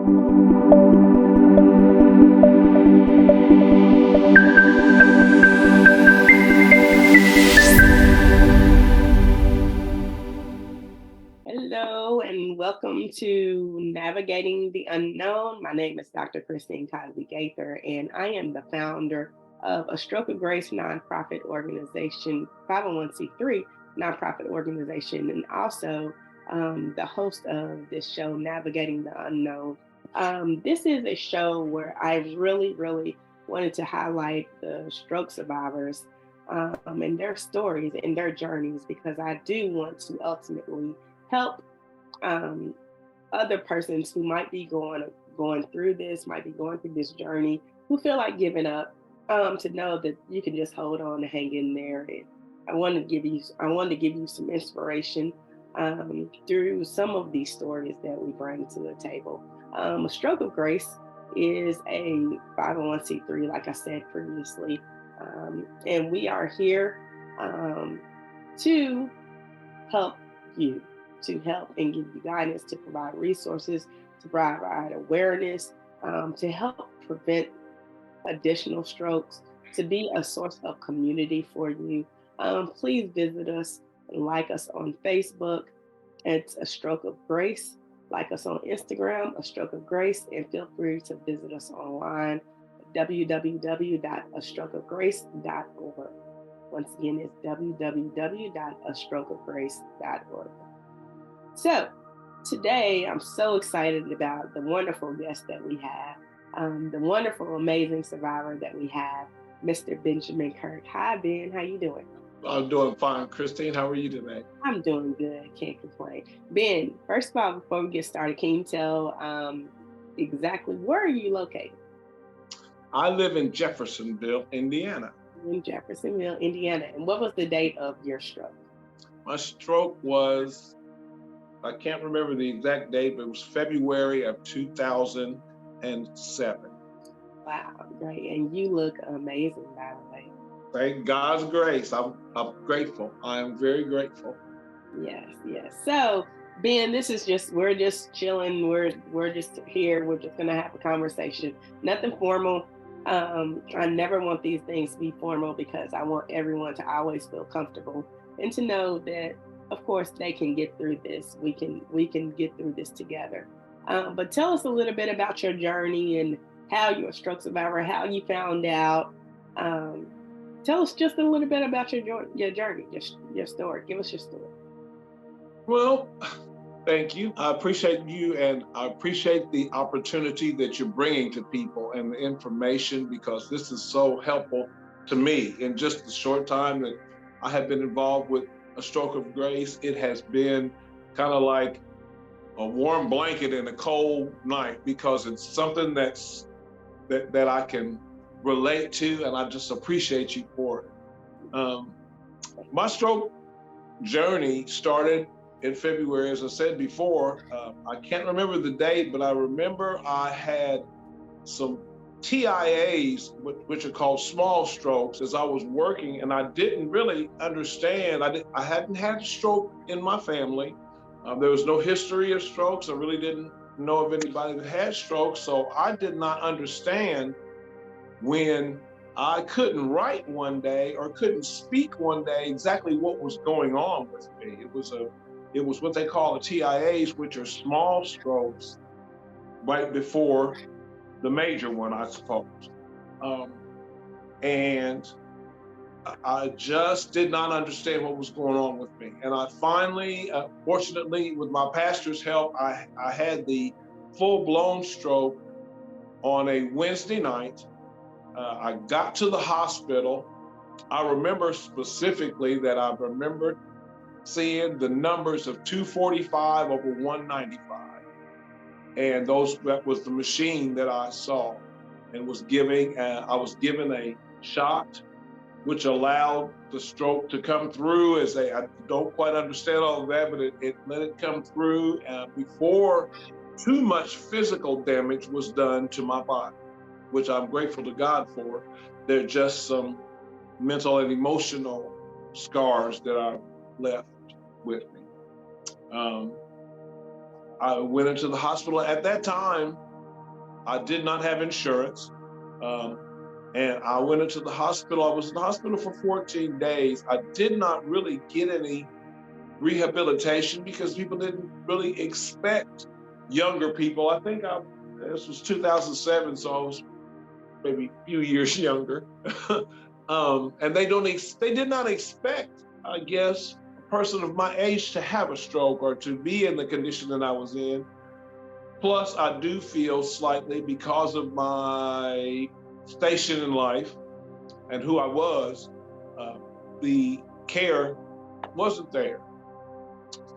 Hello and welcome to Navigating the Unknown. My name is Dr. Christine Cosby Gaither, and I am the founder of a Stroke of Grace nonprofit organization, 501c3 nonprofit organization, and also the host of this show, Navigating the Unknown. This is a show where I really wanted to highlight the stroke survivors and their stories and their journeys because I do want to ultimately help um, other persons who might be going through this, might be going through this journey, who feel like giving up, to know that you can just hold on and hang in there. And I wanted to give you some inspiration through some of these stories that we bring to the table. A Stroke of Grace is a 501c3, like I said previously, and we are here to help you, to help and give you guidance, to provide resources, to provide awareness, to help prevent additional strokes, to be a source of community for you. Please visit us and like us on Facebook. It's A Stroke of Grace. Like us on Instagram, A Stroke of Grace, and feel free to visit us online, www.astrokeofgrace.org. Once again, it's www.astrokeofgrace.org. So today, I'm so excited about the wonderful guest that we have, the wonderful, amazing survivor that we have, Mr. Benjamin Kirt. Hi, Ben. How you doing? I'm doing fine. Christine, how are you today? I'm doing good. Can't complain. Ben, first of all, before we get started, can you tell exactly where are you located? I live in Jeffersonville, Indiana. In Jeffersonville, Indiana. And what was the date of your stroke? My stroke was, I can't remember the exact date, but it was February of 2007. Wow, great. And you look amazing, by the way. Thank God's grace. I'm grateful. I am very grateful. Yes. So, Ben, we're just chilling. We're just here. We're just gonna have a conversation. Nothing formal. I never want these things to be formal because I want everyone to always feel comfortable and to know that, of course, they can get through this. We can get through this together. But tell us a little bit about your journey and how you're a stroke survivor, how you found out. Tell us just a little bit about your journey, your story. Give us your story. Well, thank you. I appreciate you, and I appreciate the opportunity that you're bringing to people and the information, because this is so helpful to me. In just the short time that I have been involved with A Stroke of Grace, it has been kind of like a warm blanket in a cold night, because it's something that I can relate to, and I just appreciate you for it. My stroke journey started in February, as I said before. I can't remember the date, but I remember I had some TIAs, which are called small strokes, as I was working, and I didn't really understand. I hadn't had a stroke in my family. There was no history of strokes. I really didn't know of anybody that had strokes, so I did not understand when I couldn't write one day or couldn't speak one day exactly what was going on with me. It was what they call the TIAs, which are small strokes right before the major one, I suppose. And I just did not understand what was going on with me. And I finally, fortunately, with my pastor's help, I had the full-blown stroke on a Wednesday night. I got to the hospital. I remember specifically that I remembered seeing the numbers of 245 over 195. And that was the machine that I saw, and I was given a shot, which allowed the stroke to come through. I don't quite understand all of that, but it let it come through before too much physical damage was done to my body, which I'm grateful to God for. They're just some mental and emotional scars that are left with me. I went into the hospital. At that time, I did not have insurance. Um, and I went into the hospital. I was in the hospital for 14 days. I did not really get any rehabilitation because people didn't really expect younger people. I think this was 2007, so I was maybe a few years younger. And they did not expect, I guess, a person of my age to have a stroke or to be in the condition that I was in. Plus, I do feel slightly because of my station in life and who I was, uh, the care wasn't there.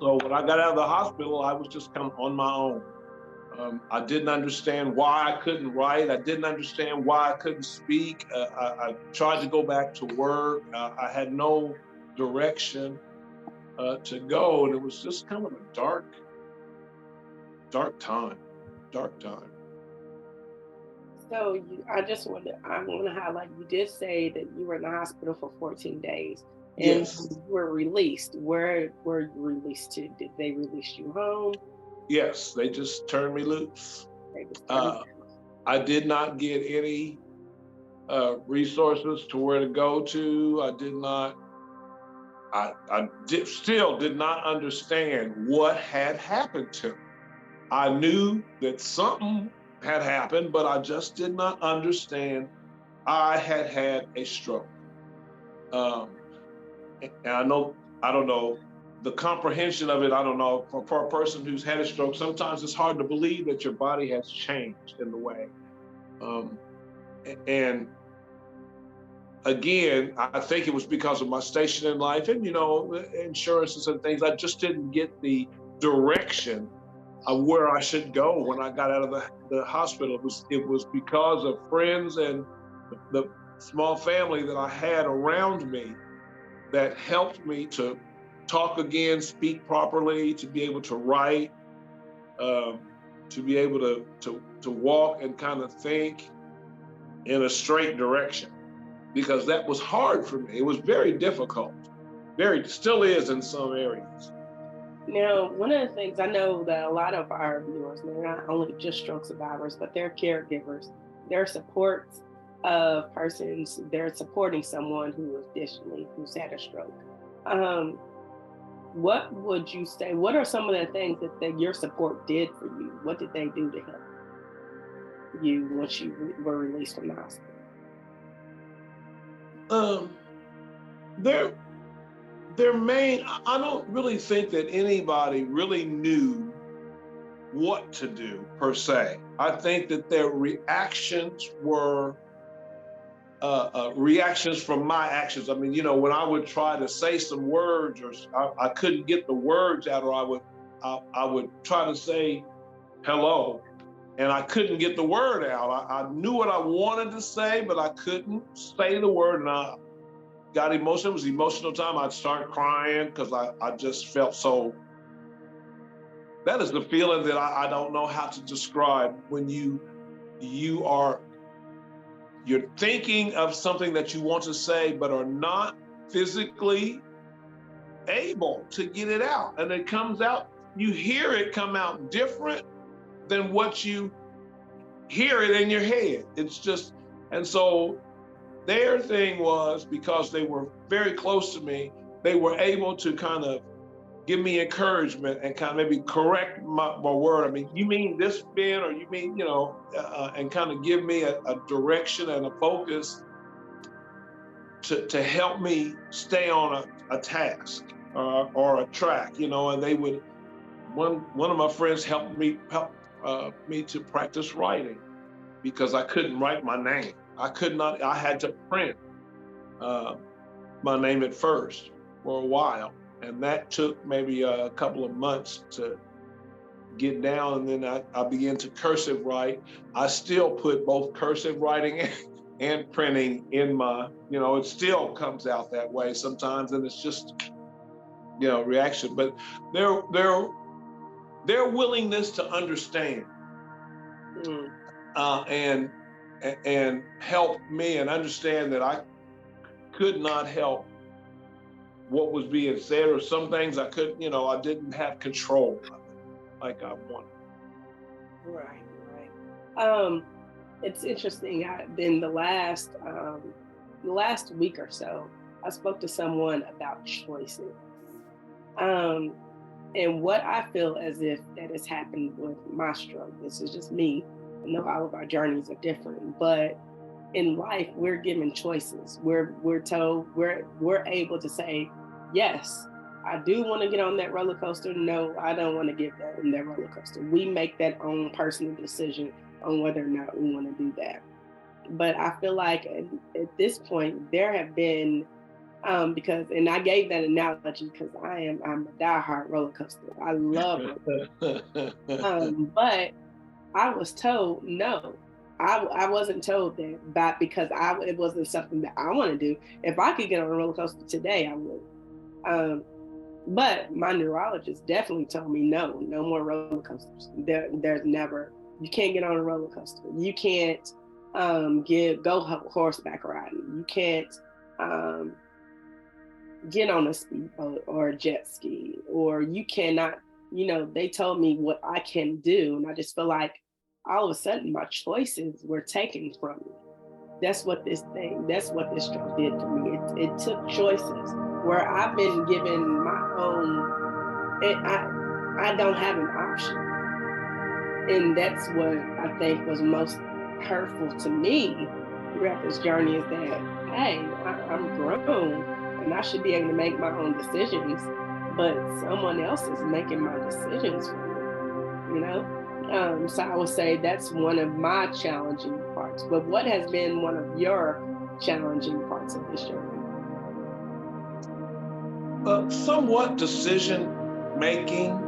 So when I got out of the hospital, I was just kind of on my own. I didn't understand why I couldn't write. I didn't understand why I couldn't speak. I tried to go back to work. I had no direction to go, and it was just kind of a dark time. So I want to highlight, you did say that you were in the hospital for 14 days and Yes, you were released. Where were you released to? Did they release you home? yes, they just turned me loose. They just turned Uh, I did not get any resources to where to go to. I did not. Still did not understand what had happened to me. I knew that something had happened, but I just did not understand I had had a stroke. Um, and I don't know, the comprehension of it, I don't know, for a person who's had a stroke, sometimes it's hard to believe that your body has changed in the way. Um, and again, I think it was because of my station in life and, insurances and things. I just didn't get the direction of where I should go when I got out of the hospital. It was because of friends and the small family that I had around me that helped me to talk again, speak properly, to be able to write, um, to be able to walk and kind of think in a straight direction, because that was hard for me. It was very difficult, still is in some areas. Now, one of the things I know that a lot of our viewers, they're not only just stroke survivors, but they're caregivers. They're supports of persons. They're supporting someone who's had a stroke. Um, what would you say? What are some of the things that your support did for you? What did they do to help you once you were released from the hospital? Um, their their main. I don't really think that anybody really knew what to do per se. I think that their reactions were reactions from my actions. I mean, when I would try to say some words, or I couldn't get the words out, or I would try to say hello, and I couldn't get the word out. I knew what I wanted to say, but I couldn't say the word, and I got emotional. It was emotional time. I'd start crying because I just felt so. That is the feeling that I don't know how to describe when you're thinking of something that you want to say, but are not physically able to get it out. And it comes out, you hear it come out different than what you hear it in your head. It's just, and so their thing was, because they were very close to me, they were able to kind of give me encouragement and kind of maybe correct my word. I mean, you mean this, Ben, or you mean, and kind of give me a direction and a focus to help me stay on a task or a track, and they would, one of my friends helped me to practice writing because I couldn't write my name. I had to print my name at first for a while. And that took maybe a couple of months to get down. And then I began to cursive write. I still put both cursive writing and printing in my, it still comes out that way sometimes. And it's just, reaction. But their willingness to understand and help me and understand that I could not help what was being said, or some things I couldn't, I didn't have control of it like I wanted. Right, right. Um, it's interesting. In the last week or so, I spoke to someone about choices. Um, and what I feel as if that has happened with my stroke. This is just me. I know all of our journeys are different, but in life we're given choices. We're told we're able to say, yes, I do want to get on that roller coaster. No, I don't want to get on that roller coaster. We make that own personal decision on whether or not we want to do that. But I feel like at this point there have been because and I gave that analogy because I'm a diehard roller coaster. I love roller but I was told no. I wasn't told that because it wasn't something that I want to do. If I could get on a roller coaster today, I would. Um, but my neurologist definitely told me no, no more roller coasters. There's never, you can't get on a roller coaster. You can't go horseback riding. You can't um, get on a speedboat or a jet ski, or you cannot, they told me what I can do. And I just feel like all of a sudden my choices were taken from me. That's what this stroke did for me. It took choices where I've been given my own, I don't have an option. And that's what I think was most hurtful to me throughout this journey is that, hey, I'm grown and I should be able to make my own decisions, but someone else is making my decisions for me, you know? So I would say that's one of my challenging parts. But what has been one of your challenging parts of this journey? Somewhat decision making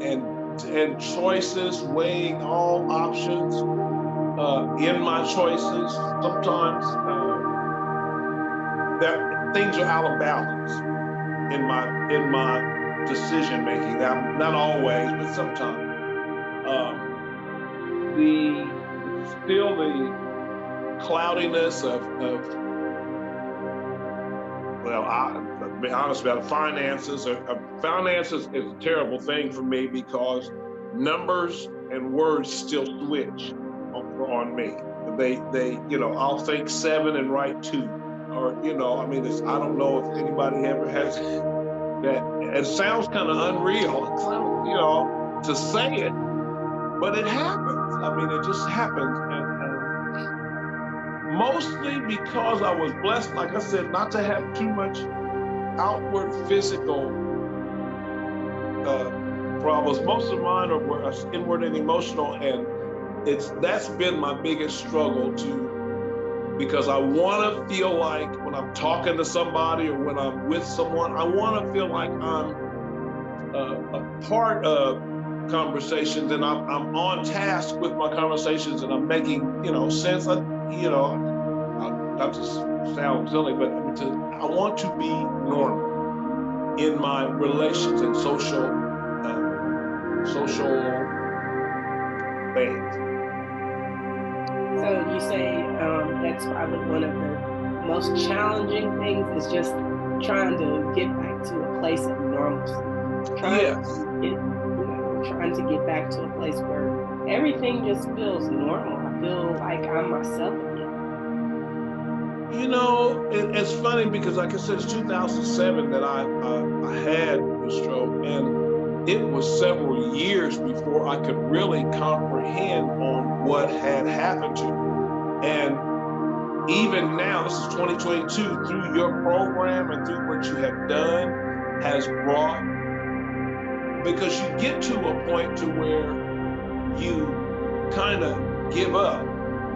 and choices, weighing all options in my choices. Sometimes that things are out of balance in my decision making. Not always, but sometimes. The still the cloudiness of well, I'll be honest about it, finances. Finances is a terrible thing for me because numbers and words still switch on me. I'll think 7 and write 2, or I mean, I don't know if anybody ever has that. It sounds kind of unreal, to say it, but it happens. I mean, it just happens, and mostly because I was blessed, like I said, not to have too much outward physical problems. Most of mine were inward and emotional, and that's been my biggest struggle because I want to feel like when I'm talking to somebody or when I'm with someone, I want to feel like I'm a part of conversations and I'm on task with my conversations and I'm making sense. Not to sound silly, but I want to be normal in my relations and social things. So you say that's probably one of the most challenging things is just trying to get back to a place of normalcy. Yes. Trying to get back to a place where everything just feels normal. I feel like I'm myself again. It's funny because, like I said, it's 2007 that I had the stroke, and it was several years before I could really comprehend on what had happened to me. And even now, this is 2022, through your program and through what you have done has brought, because you get to a point to where you kind of give up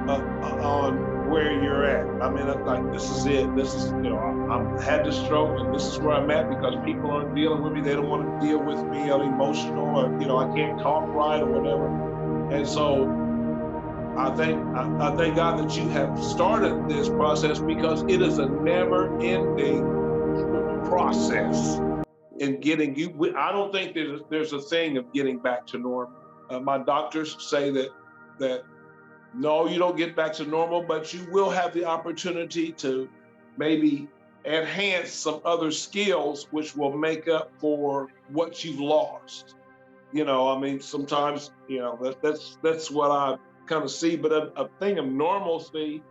on where you're at. I mean, I'm like, this is it. This is, I had the stroke and this is where I'm at because people aren't dealing with me. They don't want to deal with me. I'm emotional or, I can't talk right or whatever. And so I thank God that you have started this process because it is a never ending process in getting you. I don't think there's a thing of getting back to normal. My doctors say that no, you don't get back to normal, but you will have the opportunity to maybe enhance some other skills which will make up for what you've lost. I mean, sometimes, that's what I kind of see, but a thing of normalcy.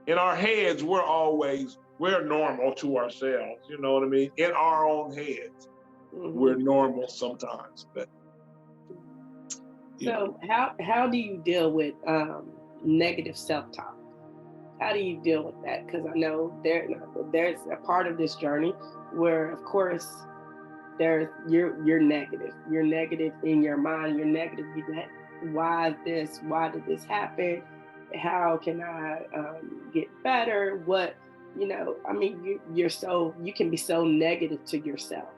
In our heads, we're normal to ourselves. You know what I mean? In our own heads, we're normal sometimes. But so how do you deal with negative self-talk? How do you deal with that? Because I know there's a part of this journey where, of course, you're negative. You're negative in your mind. You're negative. Why is this? Why did this happen? How can I get better? What I mean, you can be so negative to yourself.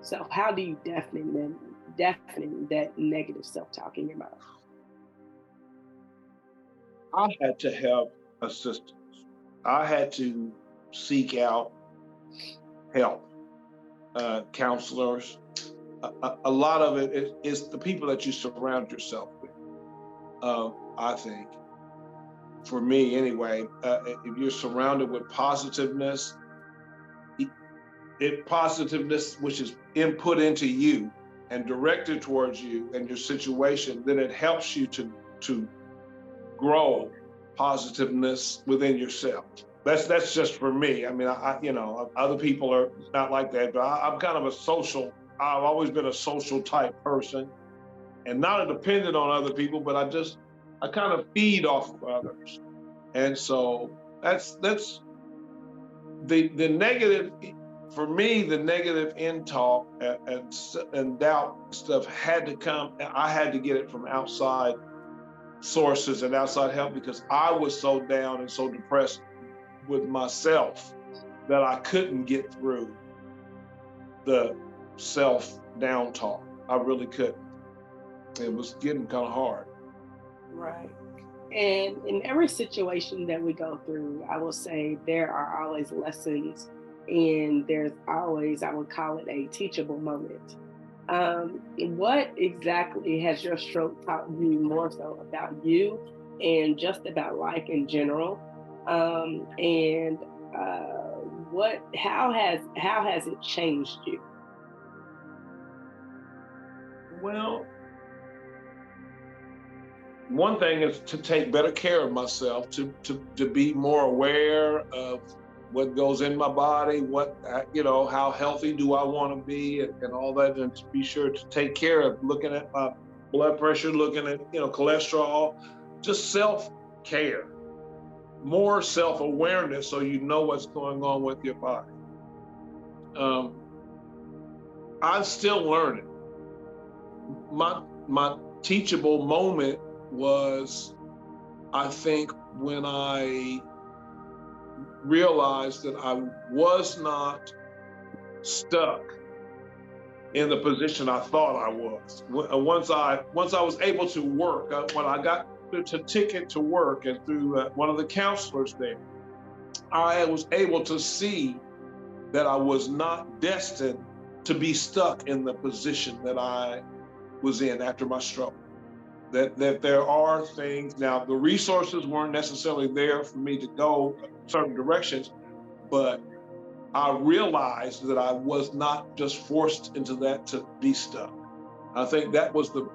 So how do you deafen that negative self-talk in your mind? I had to have assistance. I had to seek out help, counselors. A lot of it is the people that you surround yourself with. I think, for me anyway, if you're surrounded with positiveness, positiveness which is input into you and directed towards you and your situation, then it helps you to grow positiveness within yourself. That's just for me. I mean, other people are not like that, but I'm kind of I've always been a social type person, and not a dependent on other people, but I kind of feed off of others. And so that's the negative. For me, the negative in talk and doubt stuff had to come. I had to get it from outside sources and outside help, because I was so down and so depressed with myself that I couldn't get through the self down talk. I really couldn't. It was getting kind of hard. Right. And in every situation that we go through, I will say there are always lessons, and there's always, I would call it, a teachable moment. What exactly has your stroke taught you more so about you and just about life in general? And how has it changed you? Well, one thing is to take better care of myself, to be more aware of what goes in my body, how healthy do I want to be, and all that, and to be sure to take care of looking at my blood pressure, looking at, cholesterol, just self-care, more self-awareness, so you know what's going on with your body. I'm still learning. My teachable moment was, I think, when I realized that I was not stuck in the position I thought I was. Once I was able to work, when I got the ticket to work, and through one of the counselors there, I was able to see that I was not destined to be stuck in the position that I was in after my stroke. That there are things, now the resources weren't necessarily there for me to go certain directions, but I realized that I was not just forced into that to be stuck. I think that was the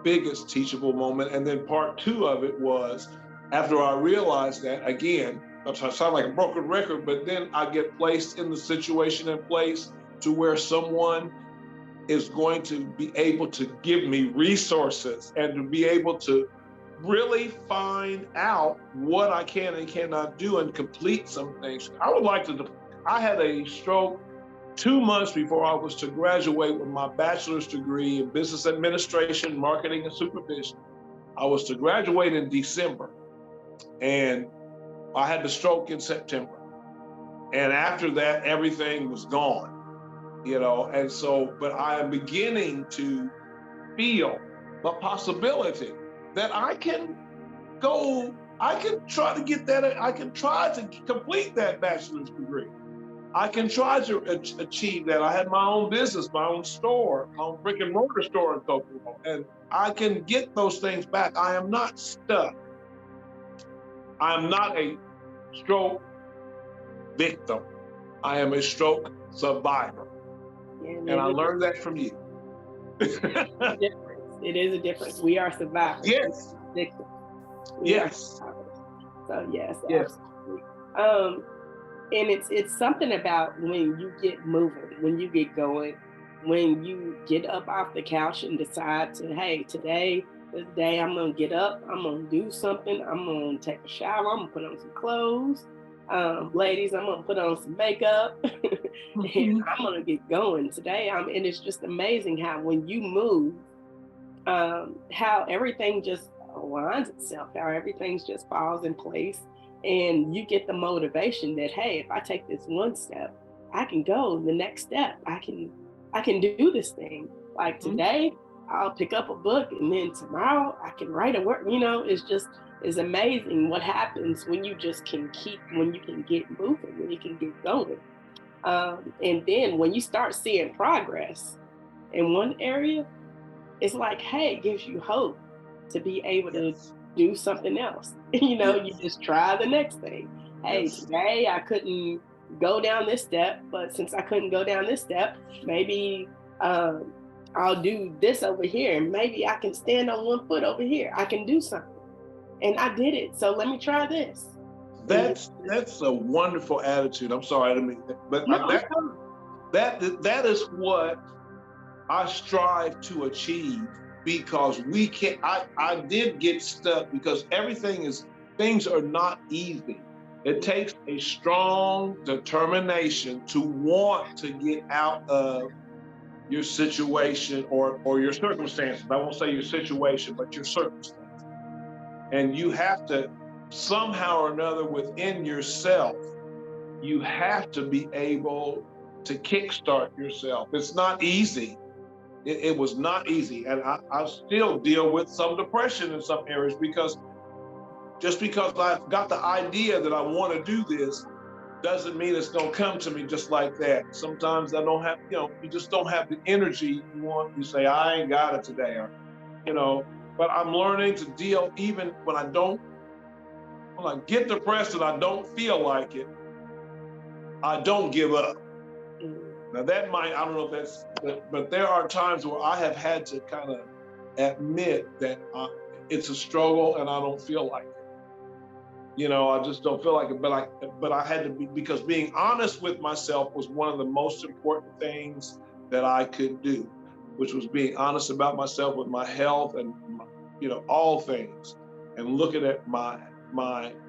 biggest teachable moment. And then part two of it was, after I realized that, again, I sound like a broken record, but then I get placed in the situation in place to where someone is going to be able to give me resources and to be able to really find out what I can and cannot do and complete some things. I had a stroke 2 months before I was to graduate with my bachelor's degree in business administration, marketing, and supervision. I was to graduate in December, and I had the stroke in September. And after that, everything was gone. And so, but I am beginning to feel the possibility that I can try to get that, I can try to complete that bachelor's degree. I can try to achieve that. I had my own business, my own store, my own brick and mortar store in Kokomo, and I can get those things back. I am not stuck. I am not a stroke victim. I am a stroke survivor. And I learned that from you. It is a difference. We are survivors. Yes. Victims. We are Yes. survivors. So yes, Yes. absolutely. And it's something about when you get moving, when you get going, when you get up off the couch and decide to, hey, today, this day, I'm gonna get up, I'm gonna do something, I'm gonna take a shower, I'm gonna put on some clothes. Ladies, I'm gonna put on some makeup and Mhm. I'm gonna get going today. And it's just amazing how when you move, how everything just aligns itself, how everything just falls in place, and you get the motivation that, hey, if I take this one step, I can go the next step. I can do this thing. Like Mhm. today, I'll pick up a book, and then tomorrow I can write a work. It's just is amazing what happens when you just can when you can get moving, when you can get going. And then when you start seeing progress in one area, it's like, hey, it gives you hope to be able to Yes. do something else. You Yes. just try the next thing. Hey, Yes. today I couldn't go down this step, but since I couldn't go down this step, maybe um, I'll do this over here. And maybe I can stand on one foot over here. I can do something. And I did it. So let me try this. And That's a wonderful attitude. I'm sorry, I didn't mean that, but no, it's that that is what I strive to achieve because we can I did get stuck because things are not easy. It takes a strong determination to want to get out of your situation or your circumstances. I won't say your situation, but your circumstance. And you have to somehow or another within yourself, you have to be able to kickstart yourself. It's not easy. It was not easy. And I still deal with some depression in some areas because just because I've got the idea that I want to do this doesn't mean it's going to come to me just like that. Sometimes I don't have, you just don't have the energy you want. You say, I ain't got it today. Or, but I'm learning to deal even when I get depressed and I don't feel like it, I don't give up. Now I don't know if but there are times where I have had to kind of admit that it's a struggle and I don't feel like it. I just don't feel like it. But I had to be because being honest with myself was one of the most important things that I could do, which was being honest about myself with my health and all things, and looking at my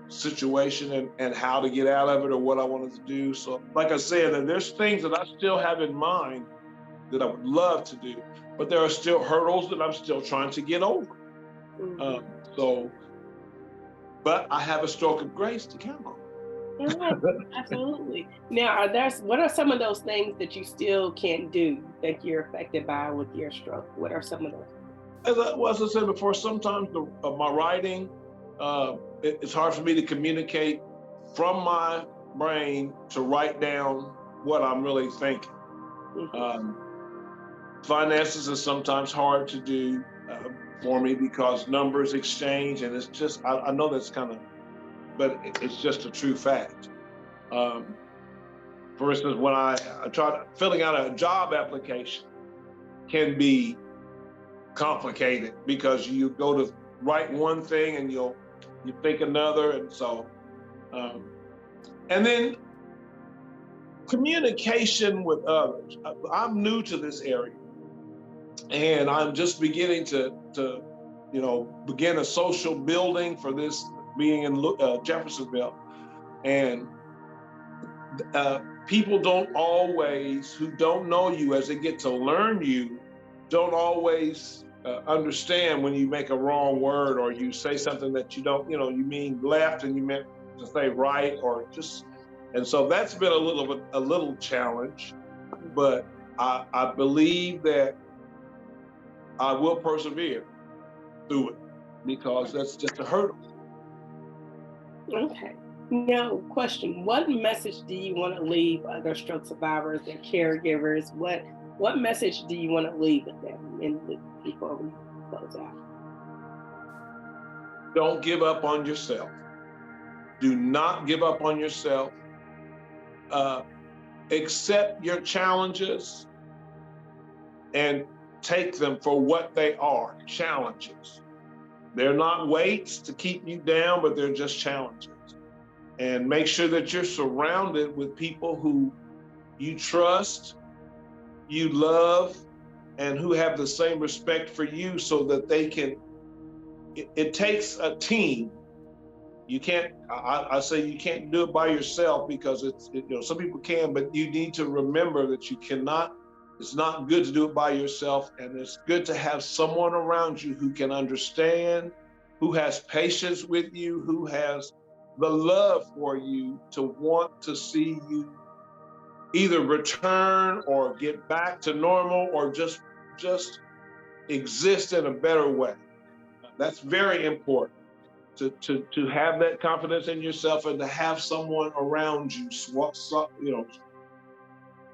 situation and how to get out of it or what I wanted to do. So, like I said, and there's things that I still have in mind that I would love to do, but there are still hurdles that I'm still trying to get over. Mhm. So, but I have a stroke of grace to count on. Yeah, absolutely. Now, what are some of those things that you still can't do that you're affected by with your stroke? What are some of those? As I said before, sometimes my writing, it's hard for me to communicate from my brain to write down what I'm really thinking. Mhm. Um, Finances is sometimes hard to do for me because numbers exchange, and it's just I know that's kind of, but it's just a true fact. Um, for instance, when I try filling out a job application can be complicated because you go to write one thing and you think another, and so um, and then communication with others. I'm new to this area, and I'm just beginning to begin a social building for this being in Jeffersonville, and people don't always who don't know you as they get to learn you don't always understand when you make a wrong word or you say something that you don't you mean left and you meant to say right or just and so that's been a little challenge, but I believe that I will persevere through it because that's just a hurdle. Okay. Now, question: what message do you want to leave other stroke survivors and caregivers? What message do you want to leave with them before we close out? Don't give up on yourself. Do not give up on yourself. Uh, accept your challenges and take them for what they are, challenges. They're not weights to keep you down, but they're just challenges. And make sure that you're surrounded with people who you trust, you love, and who have the same respect for you, so that they can, it takes a team. You can't, I say you can't do it by yourself, because some people can, but you need to remember that you cannot, it's not good to do it by yourself. And it's good to have someone around you who can understand, who has patience with you, who has the love for you, to want to see you either return or get back to normal, or just exist in a better way. That's very important, to have that confidence in yourself, and to have someone around you,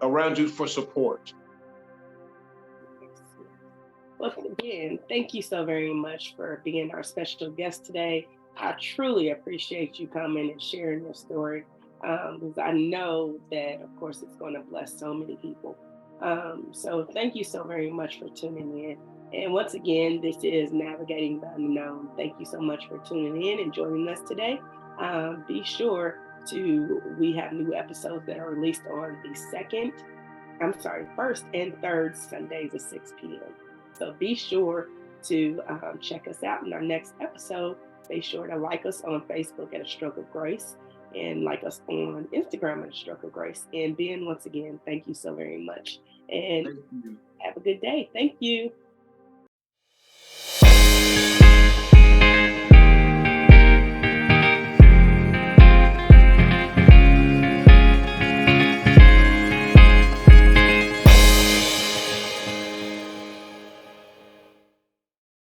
around you for support. Well, again, thank you so very much for being our special guest today. I truly appreciate you coming and sharing your story, because I know that, of course, it's going to bless so many people. So thank you so very much for tuning in. And once again, this is Navigating the Unknown. Thank you so much for tuning in and joining us today. Be sure we have new episodes that are released on first and third Sundays at 6 p.m. So be sure to check us out in our next episode. Be sure to like us on Facebook at A Stroke of Grace, and like us on Instagram at A Stroke of Grace. And Ben, once again, thank you so very much. And have a good day. Thank you.